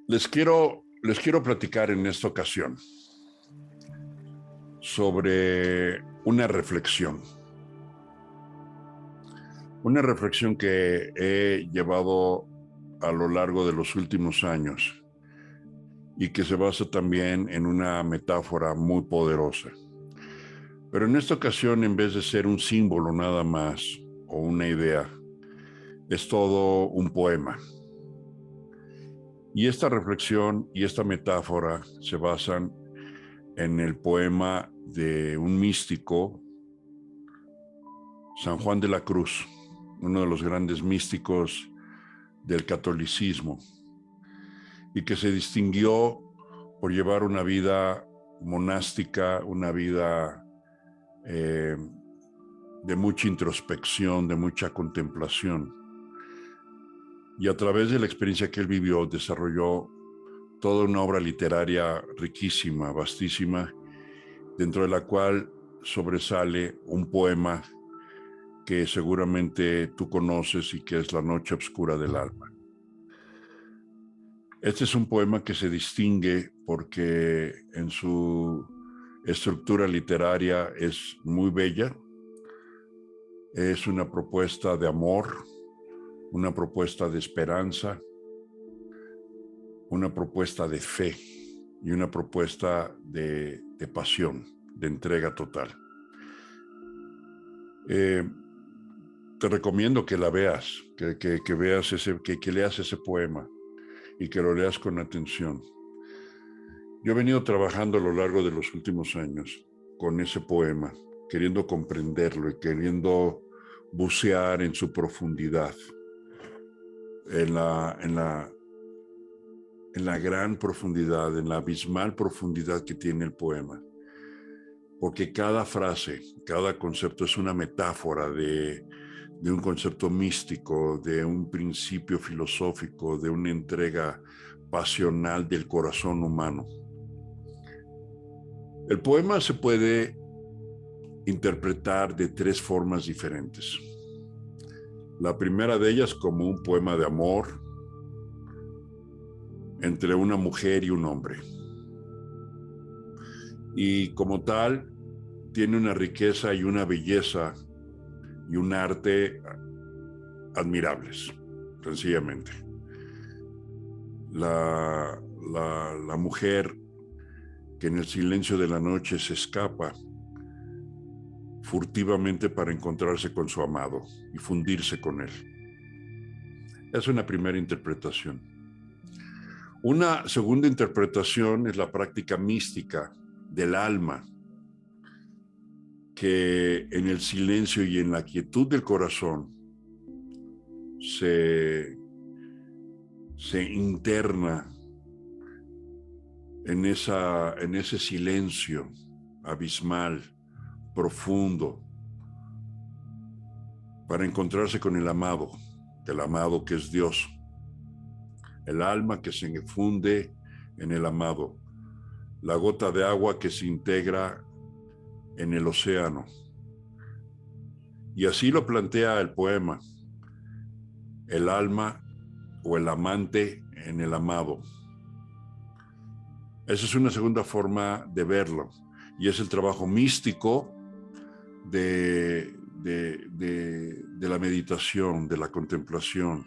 Les quiero platicar en esta ocasión sobre una reflexión que he llevado a lo largo de los últimos años y que se basa también en una metáfora muy poderosa. Pero en esta ocasión, en vez de ser un símbolo nada más o una idea, es todo un poema. Y esta reflexión y esta metáfora se basan en el poema de un místico, San Juan de la Cruz, uno de los grandes místicos del catolicismo, y que se distinguió por llevar una vida monástica, una vida de mucha introspección, de mucha contemplación. Y a través de la experiencia que él vivió, desarrolló toda una obra literaria riquísima, vastísima, dentro de la cual sobresale un poema que seguramente tú conoces y que es La noche oscura del alma. Este es un poema que se distingue porque en su estructura literaria es muy bella, es una propuesta de amor, una propuesta de esperanza, una propuesta de fe y una propuesta de pasión, de entrega total. Te recomiendo que la veas, que veas que leas ese poema y que lo leas con atención. Yo he venido trabajando a lo largo de los últimos años con ese poema, queriendo comprenderlo y queriendo bucear en su profundidad, en la gran profundidad, en la abismal profundidad que tiene el poema. Porque cada frase, cada concepto es una metáfora de un concepto místico, de un principio filosófico, de una entrega pasional del corazón humano. El poema se puede interpretar de tres formas diferentes. La primera de ellas como un poema de amor entre una mujer y un hombre. Y como tal, tiene una riqueza y una belleza y un arte admirables, sencillamente. La mujer que en el silencio de la noche se escapa furtivamente para encontrarse con su amado y fundirse con él. Es una primera interpretación. Una segunda interpretación es la práctica mística del alma, que en el silencio y en la quietud del corazón se interna en ese silencio abismal, profundo, para encontrarse con el amado que es Dios. El alma que se funde en el amado, la gota de agua que se integra en el océano. Y así lo plantea el poema, el alma o el amante en el amado. Esa es una segunda forma de verlo, y es el trabajo místico de la meditación, de la contemplación.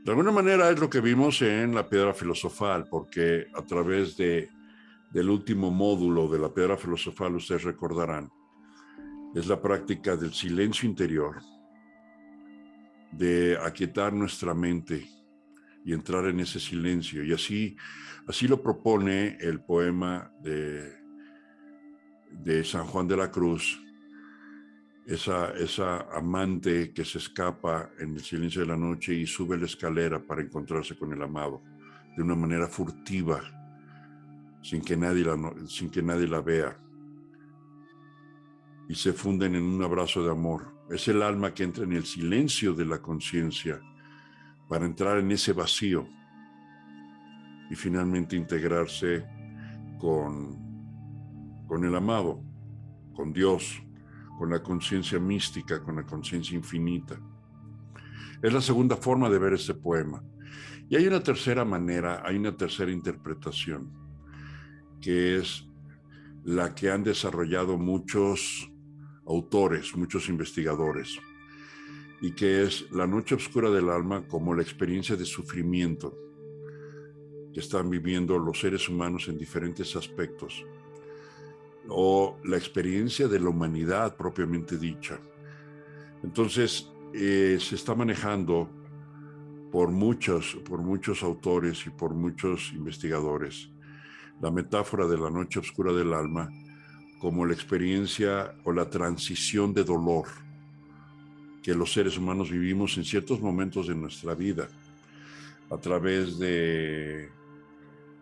De alguna manera es lo que vimos en la piedra filosofal, porque a través del último módulo de la piedra filosofal, ustedes recordarán, es la práctica del silencio interior, de aquietar nuestra mente y entrar en ese silencio. Y así lo propone el poema de San Juan de la Cruz, esa amante que se escapa en el silencio de la noche y sube la escalera para encontrarse con el amado de una manera furtiva, sin que nadie la vea, y se funden en un abrazo de amor. Es el alma que entra en el silencio de la conciencia para entrar en ese vacío y finalmente integrarse con el amado, con Dios, con la conciencia mística, con la conciencia infinita. Es la segunda forma de ver este poema. Y hay una tercera manera, hay una tercera interpretación, que es la que han desarrollado muchos autores, muchos investigadores, y que es la noche oscura del alma como la experiencia de sufrimiento que están viviendo los seres humanos en diferentes aspectos, o la experiencia de la humanidad propiamente dicha. Entonces, se está manejando por muchos autores y por muchos investigadores la metáfora de la noche oscura del alma como la experiencia o la transición de dolor que los seres humanos vivimos en ciertos momentos de nuestra vida a través de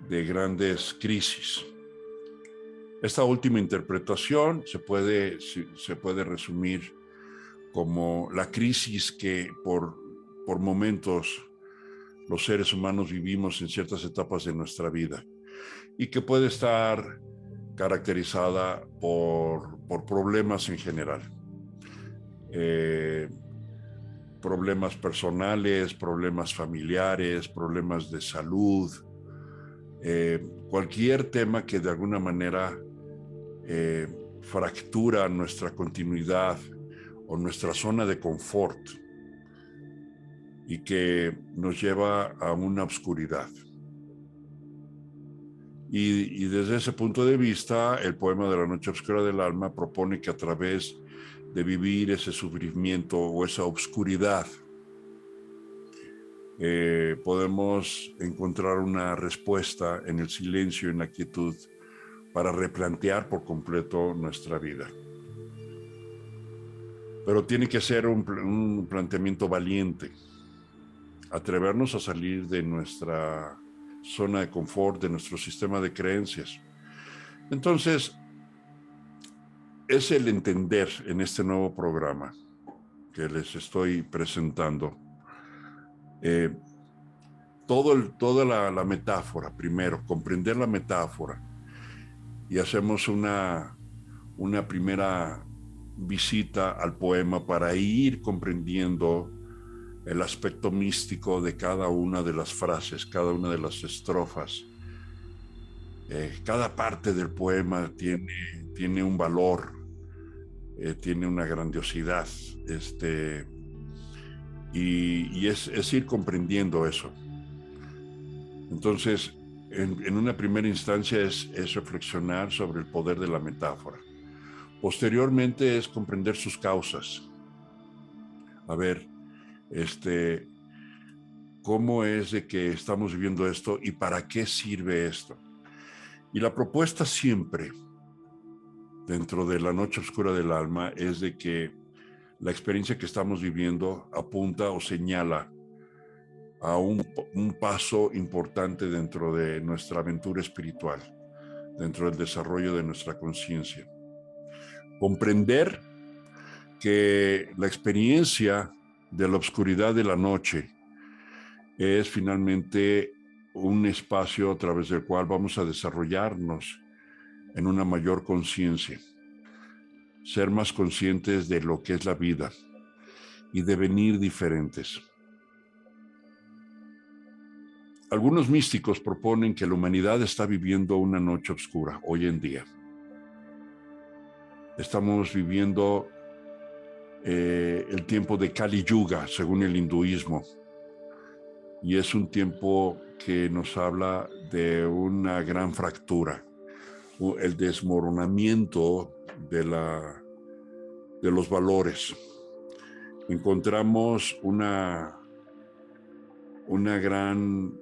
grandes crisis. Esta última interpretación se puede resumir como la crisis que por momentos los seres humanos vivimos en ciertas etapas de nuestra vida y que puede estar caracterizada por problemas en general. Problemas personales, problemas familiares, problemas de salud, cualquier tema que de alguna manera fractura nuestra continuidad o nuestra zona de confort y que nos lleva a una oscuridad. Y desde ese punto de vista, el poema de la noche oscura del alma propone que a través de vivir ese sufrimiento o esa oscuridad, podemos encontrar una respuesta en el silencio, en la quietud, para replantear por completo nuestra vida. Pero tiene que ser un planteamiento valiente, atrevernos a salir de nuestra zona de confort, de nuestro sistema de creencias. Entonces, es el entender en este nuevo programa que les estoy presentando toda la metáfora. Primero, comprender la metáfora, y hacemos una primera visita al poema para ir comprendiendo el aspecto místico de cada una de las frases, cada una de las estrofas. Cada parte del poema tiene un valor, tiene una grandiosidad, y es ir comprendiendo eso. Entonces, en una primera instancia es reflexionar sobre el poder de la metáfora. Posteriormente es comprender sus causas. A ver, ¿cómo es de que estamos viviendo esto y para qué sirve esto? Y la propuesta siempre, dentro de la noche oscura del alma, es de que la experiencia que estamos viviendo apunta o señala a un paso importante dentro de nuestra aventura espiritual, dentro del desarrollo de nuestra conciencia. Comprender que la experiencia de la oscuridad de la noche es finalmente un espacio a través del cual vamos a desarrollarnos en una mayor conciencia, ser más conscientes de lo que es la vida y devenir diferentes. Algunos místicos proponen que la humanidad está viviendo una noche oscura hoy en día. Estamos viviendo el tiempo de Kali Yuga, según el hinduismo, y es un tiempo que nos habla de una gran fractura, el desmoronamiento de los valores. Encontramos un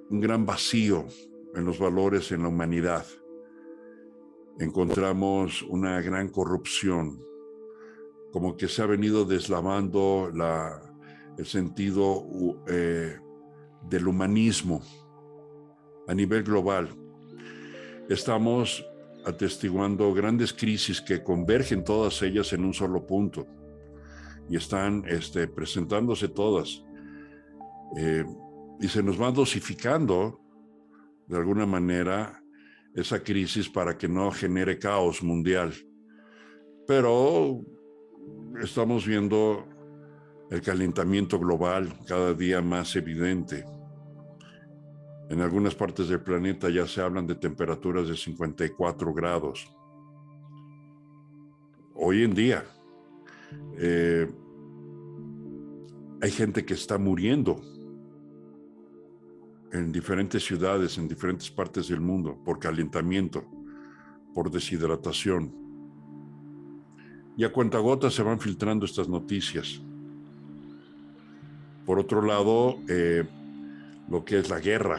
gran vacío en los valores en la humanidad. Encontramos una gran corrupción, como que se ha venido deslavando el sentido del humanismo a nivel global. Estamos atestiguando grandes crisis que convergen todas ellas en un solo punto y están presentándose todas. Y se nos va dosificando de alguna manera esa crisis para que no genere caos mundial. Pero estamos viendo el calentamiento global cada día más evidente. En algunas partes del planeta ya se hablan de temperaturas de 54 grados. Hoy en día hay gente que está muriendo en diferentes ciudades, en diferentes partes del mundo, por calentamiento, por deshidratación. Y a cuentagotas se van filtrando estas noticias. Por otro lado, lo que es la guerra,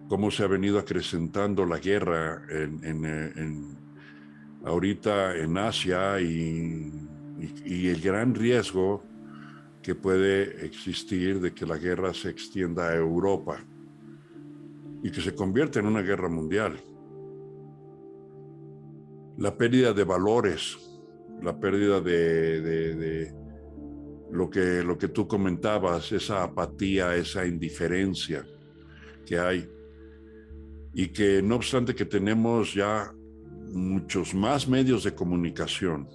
cómo se ha venido acrecentando la guerra ahorita en Asia y el gran riesgo que puede existir de que la guerra se extienda a Europa y que se convierta en una guerra mundial. La pérdida de valores, la pérdida de lo que tú comentabas, esa apatía, esa indiferencia que hay, y que no obstante que tenemos ya muchos más medios de comunicación,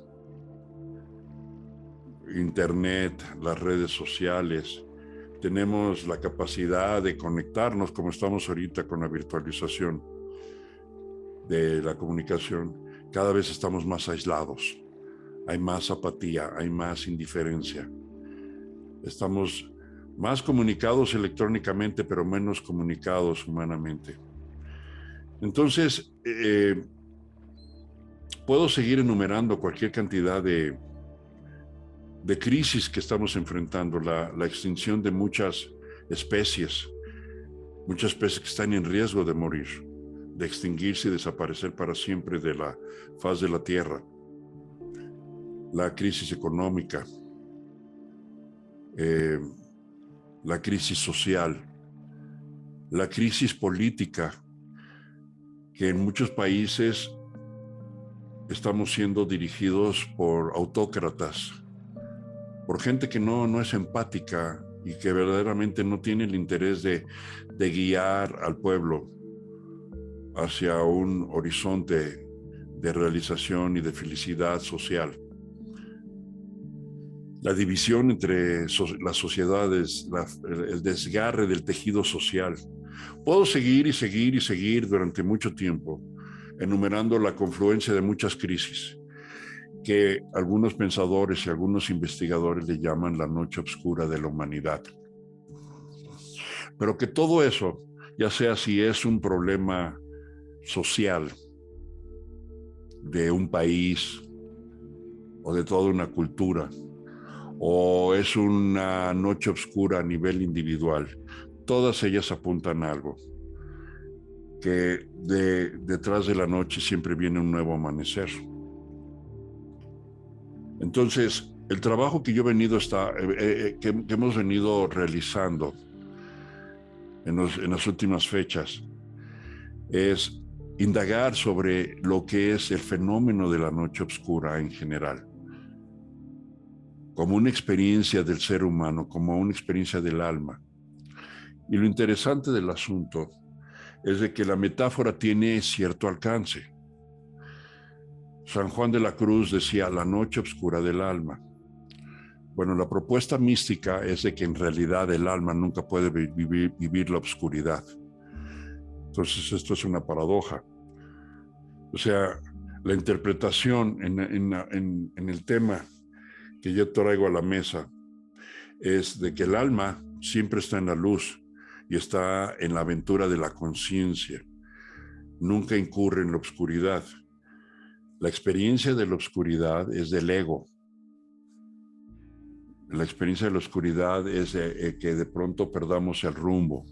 internet, las redes sociales, tenemos la capacidad de conectarnos como estamos ahorita con la virtualización de la comunicación. Cada vez estamos más aislados, hay más apatía, hay más indiferencia. Estamos más comunicados electrónicamente, pero menos comunicados humanamente. Entonces, puedo seguir enumerando cualquier cantidad de crisis que estamos enfrentando, la extinción de muchas especies que están en riesgo de morir, de extinguirse y desaparecer para siempre de la faz de la Tierra. La crisis económica, la crisis social, la crisis política, que en muchos países estamos siendo dirigidos por autócratas, por gente que no es empática y que verdaderamente no tiene el interés de guiar al pueblo hacia un horizonte de realización y de felicidad social. La división entre las sociedades, el desgarre del tejido social. Puedo seguir y seguir y seguir durante mucho tiempo, enumerando la confluencia de muchas crisis que algunos pensadores y algunos investigadores le llaman la noche oscura de la humanidad. Pero que todo eso, ya sea si es un problema social de un país o de toda una cultura, o es una noche oscura a nivel individual, todas ellas apuntan a algo, que detrás de la noche siempre viene un nuevo amanecer. Entonces, el trabajo que que hemos venido realizando en las últimas fechas es indagar sobre lo que es el fenómeno de la noche oscura en general, como una experiencia del ser humano, como una experiencia del alma. Y lo interesante del asunto es de que la metáfora tiene cierto alcance. San Juan de la Cruz decía la noche oscura del alma. Bueno, la propuesta mística es de que en realidad el alma nunca puede vivir la oscuridad. Entonces esto es una paradoja. O sea, la interpretación en el tema que yo traigo a la mesa es de que el alma siempre está en la luz y está en la aventura de la conciencia. Nunca incurre en la oscuridad. La experiencia de la oscuridad es del ego. La experiencia de la oscuridad es que de pronto perdamos el rumbo,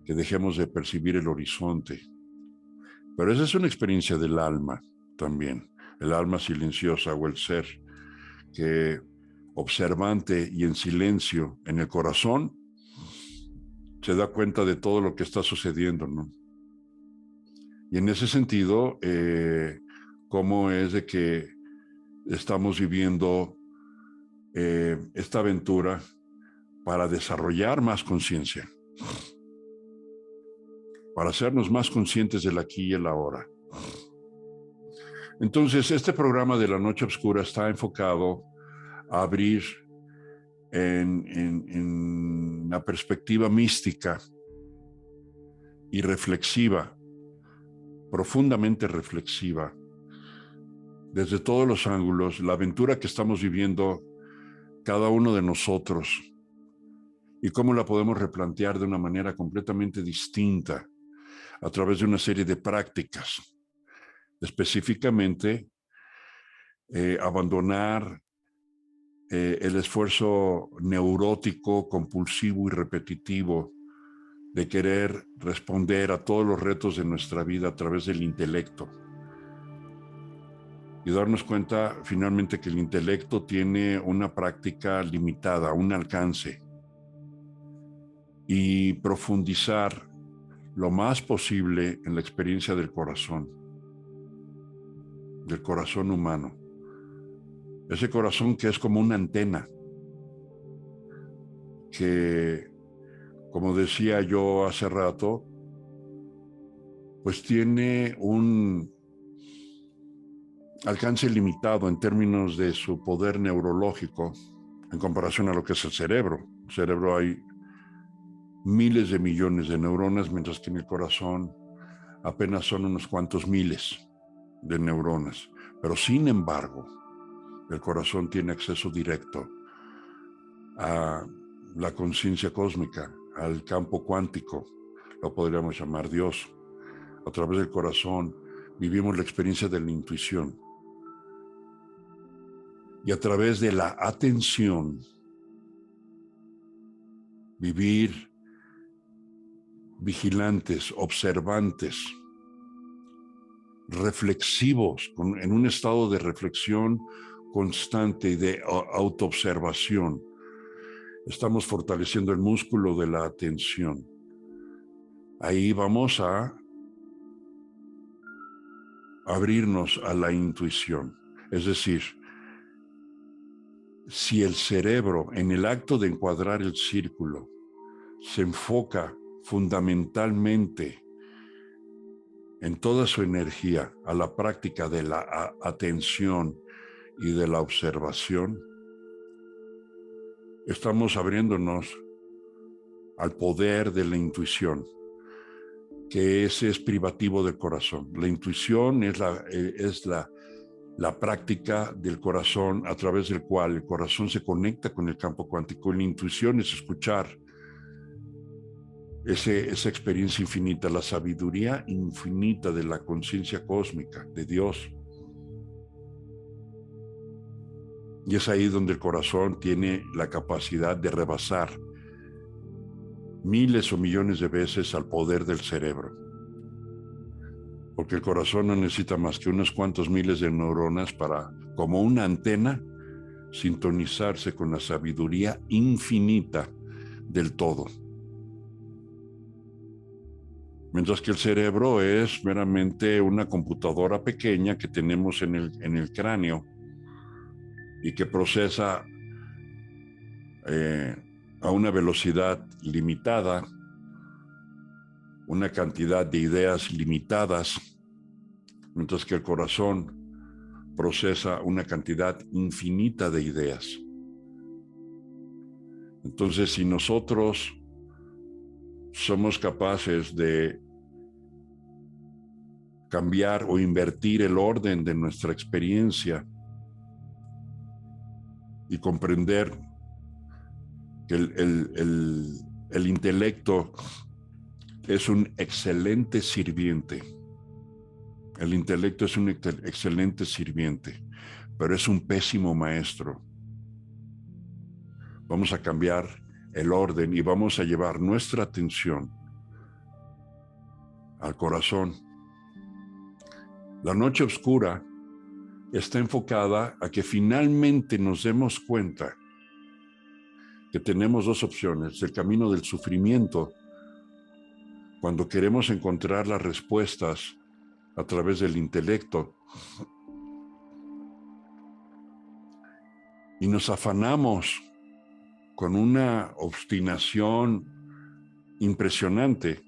que dejemos de percibir el horizonte. Pero esa es una experiencia del alma también, el alma silenciosa o el ser que observante y en silencio en el corazón se da cuenta de todo lo que está sucediendo, ¿no? Y en ese sentido, cómo es de que estamos viviendo esta aventura para desarrollar más conciencia, para hacernos más conscientes del aquí y el ahora. Entonces, este programa de la Noche Oscura está enfocado a abrir en la perspectiva mística y reflexiva, profundamente reflexiva, desde todos los ángulos, la aventura que estamos viviendo cada uno de nosotros y cómo la podemos replantear de una manera completamente distinta a través de una serie de prácticas. Específicamente, abandonar el esfuerzo neurótico, compulsivo y repetitivo de querer responder a todos los retos de nuestra vida a través del intelecto. Y darnos cuenta finalmente que el intelecto tiene una práctica limitada, un alcance. Y profundizar lo más posible en la experiencia del corazón humano. Ese corazón que es como una antena, que, como decía yo hace rato, pues tiene un alcance limitado en términos de su poder neurológico en comparación a lo que es el cerebro. En el cerebro hay miles de millones de neuronas, mientras que en el corazón apenas son unos cuantos miles de neuronas. Pero sin embargo, el corazón tiene acceso directo a la conciencia cósmica, al campo cuántico, lo podríamos llamar Dios. A través del corazón vivimos la experiencia de la intuición. Y a través de la atención, vivir vigilantes, observantes, reflexivos, en un estado de reflexión constante y de autoobservación. Estamos fortaleciendo el músculo de la atención. Ahí vamos a abrirnos a la intuición. Es decir, si el cerebro, en el acto de encuadrar el círculo, se enfoca fundamentalmente en toda su energía a la práctica de la atención y de la observación, estamos abriéndonos al poder de la intuición, que ese es privativo del corazón. La intuición es la práctica del corazón a través del cual el corazón se conecta con el campo cuántico. Y la intuición es escuchar esa experiencia infinita, la sabiduría infinita de la conciencia cósmica, de Dios. Y es ahí donde el corazón tiene la capacidad de rebasar miles o millones de veces al poder del cerebro. Porque el corazón no necesita más que unos cuantos miles de neuronas para, como una antena, sintonizarse con la sabiduría infinita del todo. Mientras que el cerebro es meramente una computadora pequeña que tenemos en el cráneo y que procesa a una velocidad limitada, una cantidad de ideas limitadas, mientras que el corazón procesa una cantidad infinita de ideas. Entonces, si nosotros somos capaces de cambiar o invertir el orden de nuestra experiencia y comprender que el intelecto es un excelente sirviente. El intelecto es un excelente sirviente, pero es un pésimo maestro. Vamos a cambiar el orden y vamos a llevar nuestra atención al corazón. La noche oscura está enfocada a que finalmente nos demos cuenta que tenemos dos opciones: el camino del sufrimiento, cuando queremos encontrar las respuestas a través del intelecto y nos afanamos con una obstinación impresionante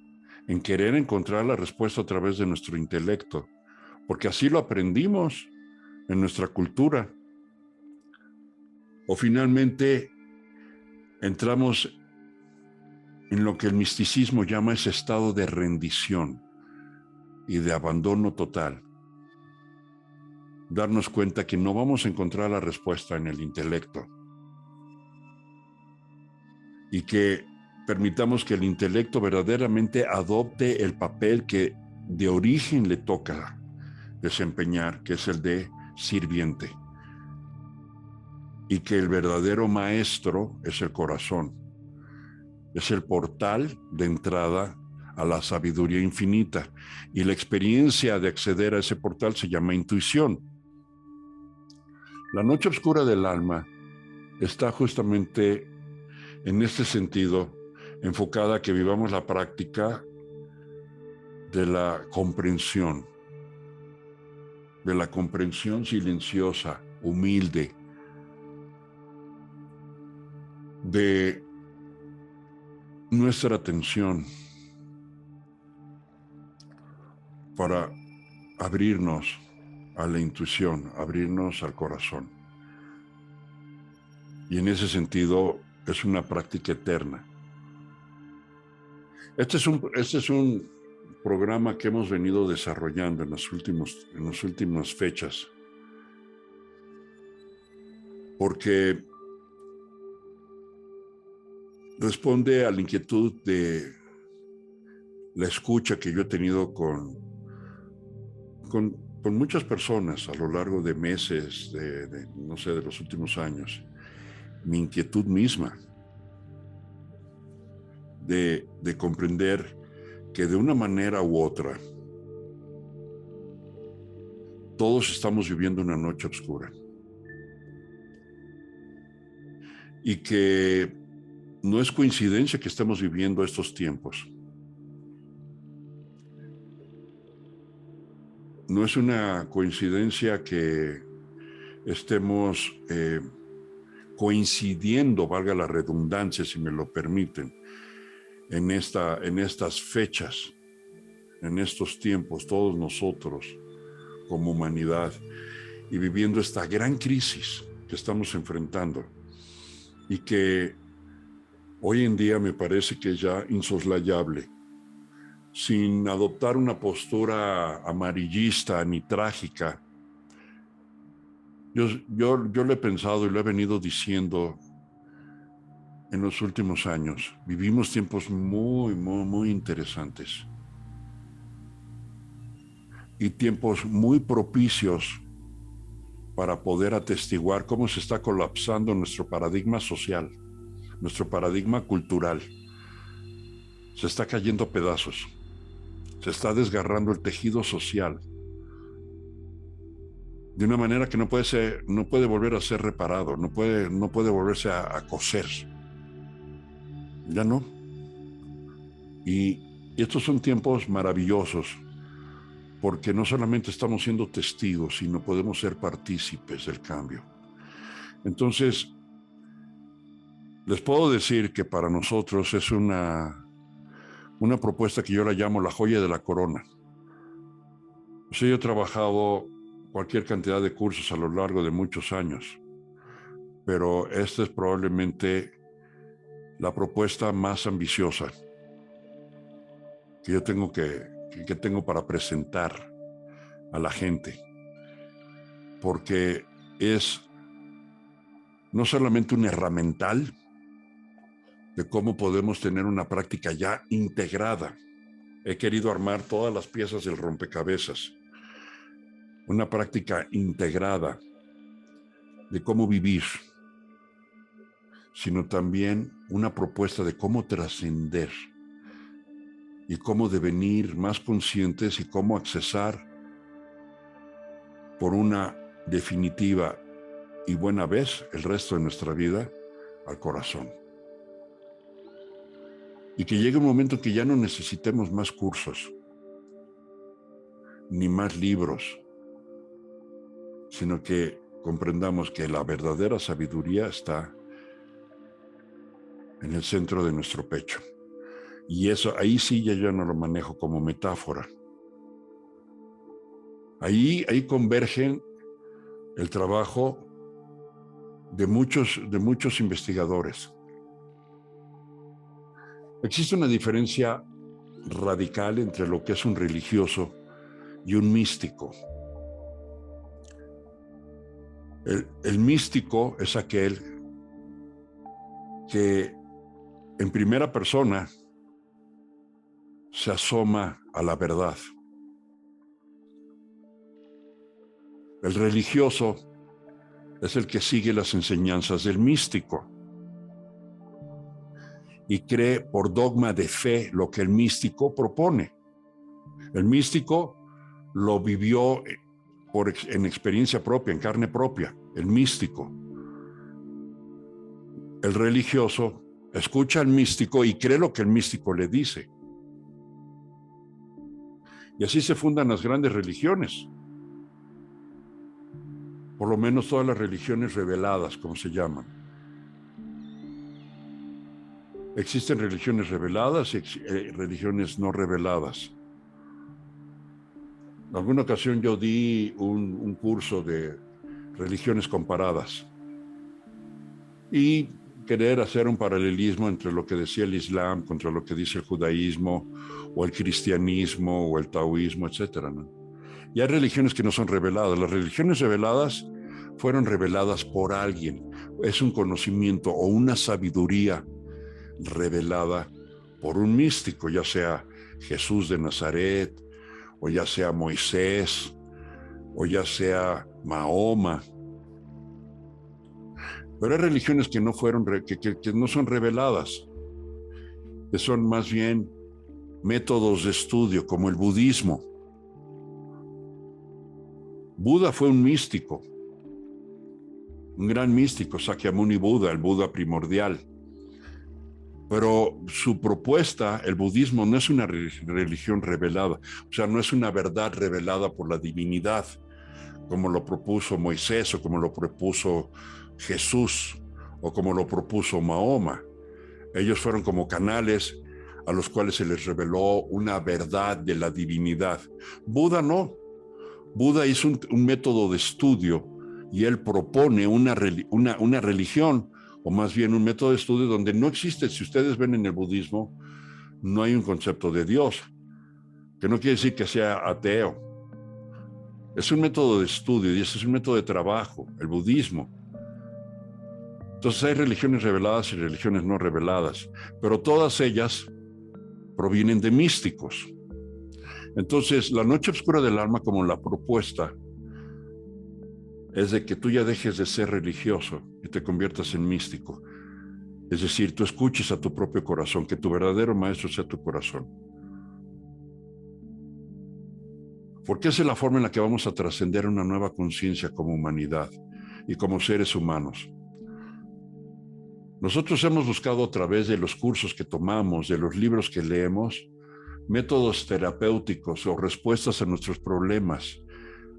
en querer encontrar la respuesta a través de nuestro intelecto, porque así lo aprendimos en nuestra cultura. O finalmente entramos en lo que el misticismo llama ese estado de rendición y de abandono total. Darnos cuenta que no vamos a encontrar la respuesta en el intelecto y que permitamos que el intelecto verdaderamente adopte el papel que de origen le toca desempeñar, que es el de sirviente, y que el verdadero maestro es el corazón, es el portal de entrada a la sabiduría infinita, y la experiencia de acceder a ese portal se llama intuición. La noche oscura del alma está justamente en este sentido enfocada a que vivamos la práctica de la comprensión silenciosa, humilde, de nuestra atención para abrirnos a la intuición, abrirnos al corazón. Y en ese sentido es una práctica eterna. Este es un programa que hemos venido desarrollando en las últimas fechas, porque responde a la inquietud de la escucha que yo he tenido con muchas personas a lo largo de meses, de los últimos años. Mi inquietud misma de comprender que de una manera u otra todos estamos viviendo una noche oscura y que no es coincidencia que estemos viviendo estos tiempos. No es una coincidencia que estemos coincidiendo, valga la redundancia, si me lo permiten, en estas fechas, en estos tiempos, todos nosotros como humanidad, y viviendo esta gran crisis que estamos enfrentando y que hoy en día me parece que es ya insoslayable, sin adoptar una postura amarillista ni trágica. Yo lo he pensado y lo he venido diciendo en los últimos años. Vivimos tiempos muy, muy, muy interesantes y tiempos muy propicios para poder atestiguar cómo se está colapsando nuestro paradigma social, nuestro paradigma cultural. Se está cayendo a pedazos, se está desgarrando el tejido social de una manera que no puede volver a ser reparado, no puede volverse a coser. Ya no. Y estos son tiempos maravillosos, porque no solamente estamos siendo testigos, sino podemos ser partícipes del cambio. Entonces, les puedo decir que para nosotros es una propuesta que yo la llamo la joya de la corona. Yo he trabajado cualquier cantidad de cursos a lo largo de muchos años, pero esta es probablemente la propuesta más ambiciosa que yo tengo tengo para presentar a la gente, porque es no solamente un herramental de cómo podemos tener una práctica ya integrada. He querido armar todas las piezas del rompecabezas, una práctica integrada de cómo vivir, sino también una propuesta de cómo trascender y cómo devenir más conscientes y cómo accesar por una definitiva y buena vez el resto de nuestra vida al corazón. Y que llegue un momento en que ya no necesitemos más cursos, ni más libros, sino que comprendamos que la verdadera sabiduría está en el centro de nuestro pecho. Y eso, ahí sí yo no lo manejo como metáfora. Ahí convergen el trabajo de muchos investigadores. Existe una diferencia radical entre lo que es un religioso y un místico. El místico es aquel que en primera persona se asoma a la verdad. El religioso es el que sigue las enseñanzas del místico y cree por dogma de fe lo que el místico propone. El místico lo vivió en experiencia propia, en carne propia, el místico. El religioso escucha al místico y cree lo que el místico le dice. Y así se fundan las grandes religiones. Por lo menos todas las religiones reveladas, como se llaman. Existen religiones reveladas y religiones no reveladas. En alguna ocasión yo di un curso de religiones comparadas y querer hacer un paralelismo entre lo que decía el Islam contra lo que dice el judaísmo o el cristianismo o el taoísmo, etcétera, ¿no? Y hay religiones que no son reveladas. Las religiones reveladas fueron reveladas por alguien. Es un conocimiento o una sabiduría revelada por un místico, ya sea Jesús de Nazaret, o ya sea Moisés, o ya sea Mahoma. Pero hay religiones que no son reveladas, que son más bien métodos de estudio, como el budismo. Buda fue un místico, un gran místico, Sakyamuni Buda, el Buda primordial. Pero su propuesta, el budismo, no es una religión revelada, o sea, no es una verdad revelada por la divinidad, como lo propuso Moisés o como lo propuso Jesús o como lo propuso Mahoma. Ellos fueron como canales a los cuales se les reveló una verdad de la divinidad. Buda no. Buda hizo un método de estudio y él propone una religión, o más bien un método de estudio donde no existe. Si ustedes ven en el budismo, no hay un concepto de Dios, que no quiere decir que sea ateo. Es un método de estudio y ese es un método de trabajo, el budismo. Entonces hay religiones reveladas y religiones no reveladas, pero todas ellas provienen de místicos. Entonces, la noche oscura del alma, como la propuesta, es de que tú ya dejes de ser religioso y te conviertas en místico. Es decir, tú escuches a tu propio corazón, que tu verdadero maestro sea tu corazón. Porque esa es la forma en la que vamos a trascender una nueva conciencia como humanidad y como seres humanos. Nosotros hemos buscado a través de los cursos que tomamos, de los libros que leemos, métodos terapéuticos o respuestas a nuestros problemas,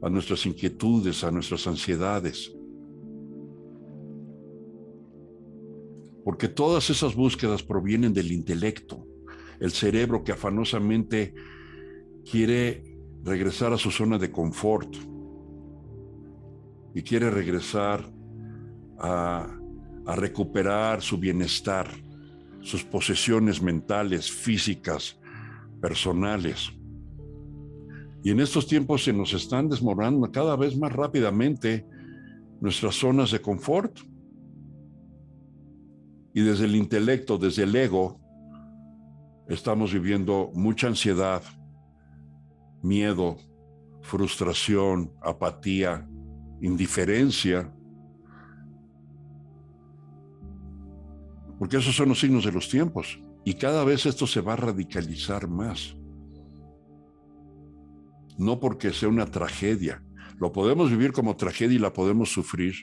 a nuestras inquietudes, a nuestras ansiedades. Porque todas esas búsquedas provienen del intelecto, el cerebro que afanosamente quiere regresar a su zona de confort y quiere regresar a recuperar su bienestar, sus posesiones mentales, físicas, personales. Y en estos tiempos se nos están desmoronando cada vez más rápidamente nuestras zonas de confort. Y desde el intelecto, desde el ego, estamos viviendo mucha ansiedad, miedo, frustración, apatía, indiferencia. Porque esos son los signos de los tiempos. Y cada vez esto se va a radicalizar más. No porque sea una tragedia. Lo podemos vivir como tragedia y la podemos sufrir,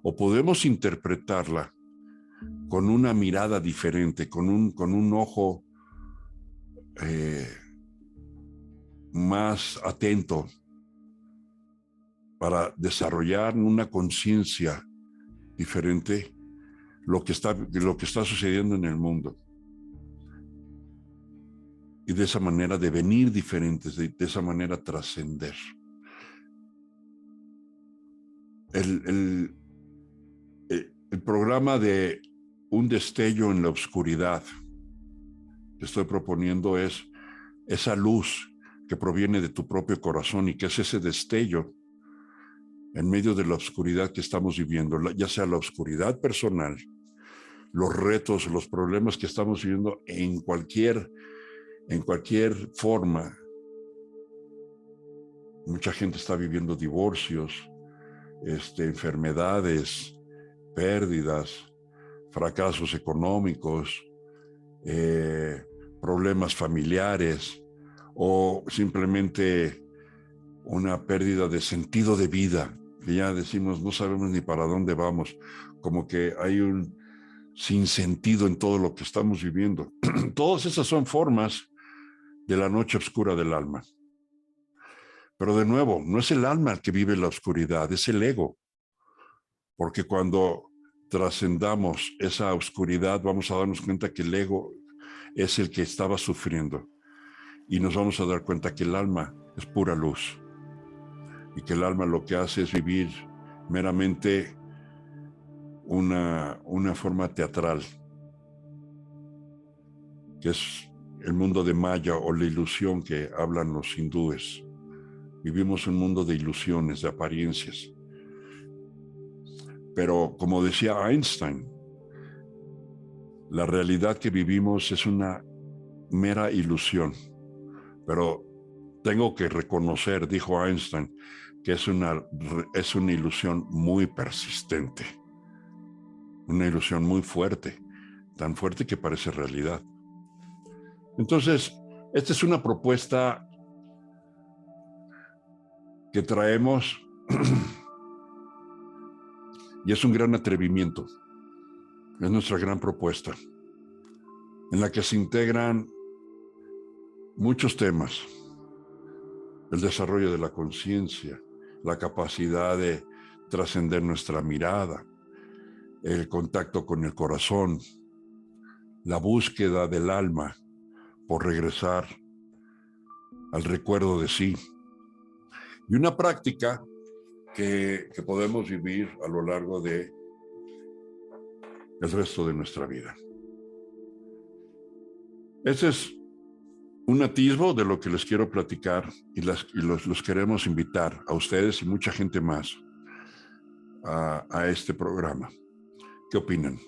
o podemos interpretarla con una mirada diferente, con un ojo más atento para desarrollar una conciencia diferente de lo que está sucediendo en el mundo. Y de esa manera devenir diferentes, de esa manera trascender. El programa de un destello en la oscuridad que estoy proponiendo es esa luz que proviene de tu propio corazón y que es ese destello en medio de la oscuridad que estamos viviendo, ya sea la oscuridad personal, los retos, los problemas que estamos viviendo en cualquier forma. Mucha gente está viviendo divorcios, enfermedades, pérdidas, fracasos económicos, problemas familiares o simplemente una pérdida de sentido de vida, que ya decimos no sabemos ni para dónde vamos, como que hay un sinsentido en todo lo que estamos viviendo. Todas esas son formas de la noche oscura del alma. Pero de nuevo, no es el alma el que vive la oscuridad, es el ego. Porque cuando trascendamos esa oscuridad, vamos a darnos cuenta que el ego es el que estaba sufriendo. Y nos vamos a dar cuenta que el alma es pura luz. Y que el alma lo que hace es vivir meramente una forma teatral, que es el mundo de Maya o la ilusión que hablan los hindúes. Vivimos un mundo de ilusiones, de apariencias. Pero como decía Einstein, la realidad que vivimos es una mera ilusión. Pero tengo que reconocer, dijo Einstein, que es una ilusión muy persistente, una ilusión muy fuerte, tan fuerte que parece realidad. Entonces, esta es una propuesta que traemos y es un gran atrevimiento. Es nuestra gran propuesta, en la que se integran muchos temas: el desarrollo de la conciencia, la capacidad de trascender nuestra mirada, el contacto con el corazón, la búsqueda del alma por regresar al recuerdo de sí, y una práctica que podemos vivir a lo largo de el resto de nuestra vida. Ese es un atisbo de lo que les quiero platicar y los queremos invitar a ustedes y mucha gente más a este programa. ¿Qué opinan?